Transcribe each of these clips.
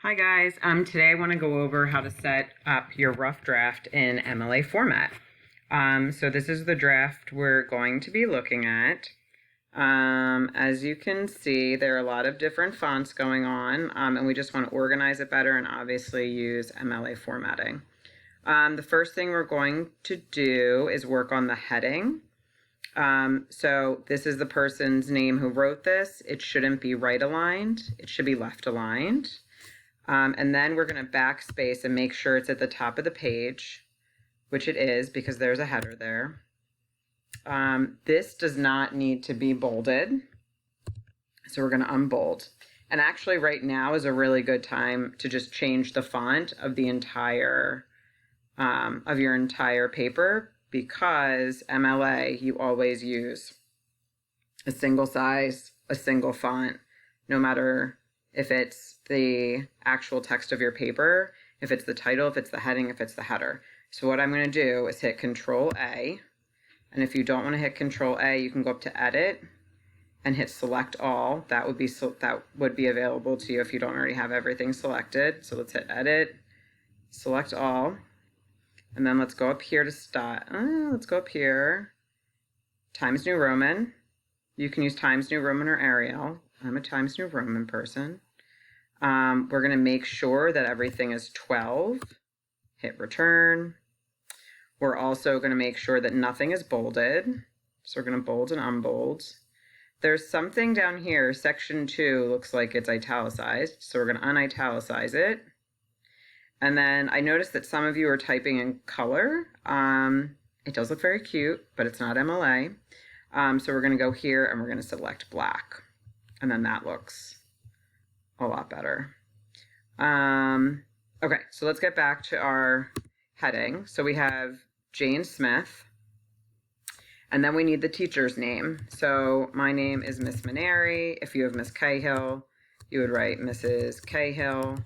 Hi guys, today I want to go over how to set up your rough draft in MLA format. So this is the draft we're going to be looking at. As you can see, there are a lot of different fonts going on, and we just want to organize it better and obviously use MLA formatting. The first thing we're going to do is work on the heading. So this is the person's name who wrote this. It shouldn't be right aligned. It should be left aligned. And then we're going to backspace and make sure it's at the top of the page, which it is because there's a header there. This does not need to be bolded, so we're going to unbold. And actually right now is a really good time to just change the font of the entire, of your entire paper, because MLA, you always use a single size, a single font, no matter if it's the actual text of your paper, if it's the title, if it's the heading, if it's the header. So what I'm going to do is hit Control A. And if you don't want to hit Control A, you can go up to Edit and hit Select All. That would be available to you if you don't already have everything selected. So let's hit Edit, Select All, and then let's go up here to start. Let's go up here, Times New Roman. You can use Times New Roman or Arial. I'm a Times New Roman person. We're going to make sure that everything is 12. Hit Return. We're also going to make sure that nothing is bolded. So we're going to bold and unbold. There's something down here, section 2 looks like it's italicized. So we're going to unitalicize it. And then I noticed that some of you are typing in color. It does look very cute, but it's not MLA. So we're going to go here and we're going to select black. And then that looks a lot better. Okay, so let's get back to our heading. So we have Jane Smith, and then we need the teacher's name. So my name is Miss Maneri. If you have Miss Cahill, you would write Mrs. Cahill.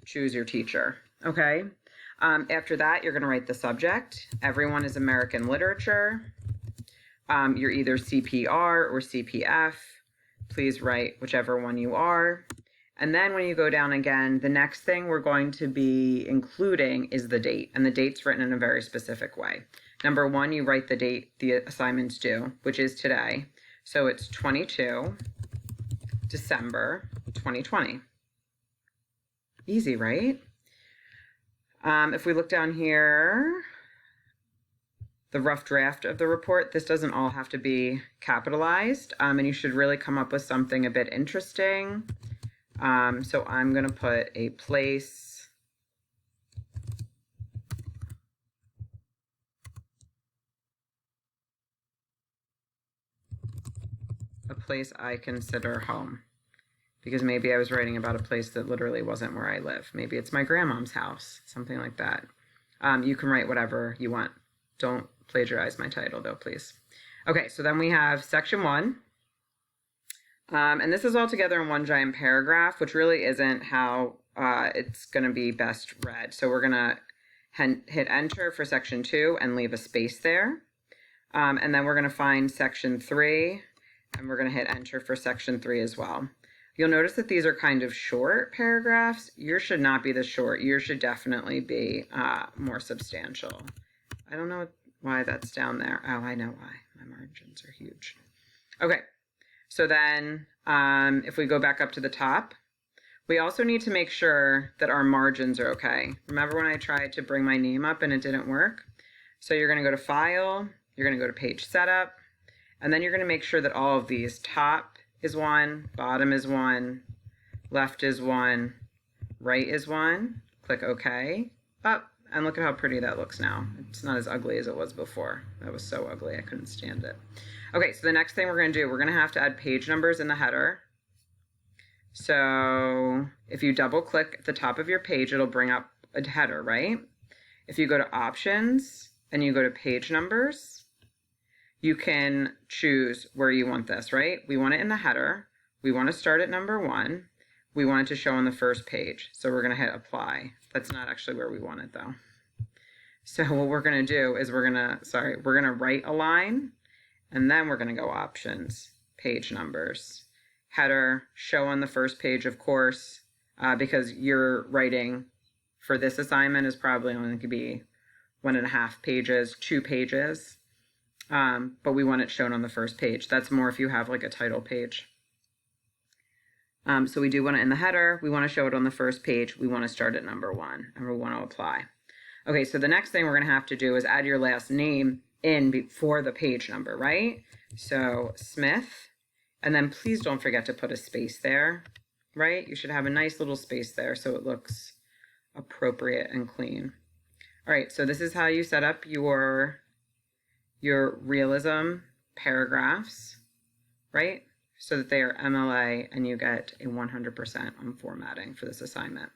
Choose your teacher. Okay. After that, you're going to write the subject. Everyone is American literature. You're either CPR or CPF. Please write whichever one you are. And then when you go down again, the next thing we're going to be including is the date. And the date's written in a very specific way. Number 1, you write the date the assignment's due, which is today. So it's 22 December 2020. Easy, right? If we look down here, the rough draft of the report, this doesn't all have to be capitalized, and you should really come up with something a bit interesting. So I'm going to put a place I consider home, because maybe I was writing about a place that literally wasn't where I live. Maybe it's my grandmom's house, something like that. You can write whatever you want. Don't plagiarize my title though, please. Okay, so then we have section 1. And this is all together in one giant paragraph, which really isn't how it's going to be best read. So we're going to hit enter for section 2 and leave a space there. And then we're going to find section 3, and we're going to hit enter for section 3 as well. You'll notice that these are kind of short paragraphs. Yours should not be this short. Yours should definitely be more substantial. I don't know why that's down there. Oh, I know why. My margins are huge. Okay. So then if we go back up to the top, we also need to make sure that our margins are okay. Remember when I tried to bring my name up and it didn't work? So you're going to go to File, you're going to go to Page Setup, and then you're going to make sure that all of these, top is 1, bottom is 1, left is 1, right is 1. Click OK. Up, and look at how pretty that looks now. It's not as ugly as it was before. That was so ugly, I couldn't stand it. Okay, so the next thing we're going to do, we're going to have to add page numbers in the header. So if you double click at the top of your page, it'll bring up a header, right? If you go to Options and you go to Page Numbers, you can choose where you want this, right? We want it in the header. We want to start at number 1. We want it to show on the first page. So we're going to hit Apply. That's not actually where we want it though. So what we're going to do is we're going to write a line. And then we're going to go Options, Page Numbers, Header, Show on the first page, of course. because your writing for this assignment is probably only going to be 1.5 pages, 2 pages. But we want it shown on the first page. That's more if you have like a title page. So we do want it in the header. We want to show it on the first page. We want to start at number 1 and we want to apply. Okay, so the next thing we're going to have to do is add your last name in before the page number, right? So Smith, and then please don't forget to put a space there, right? You should have a nice little space there so it looks appropriate and clean. All right, so this is how you set up your realism paragraphs, right? So that they are MLA and you get a 100% on formatting for this assignment.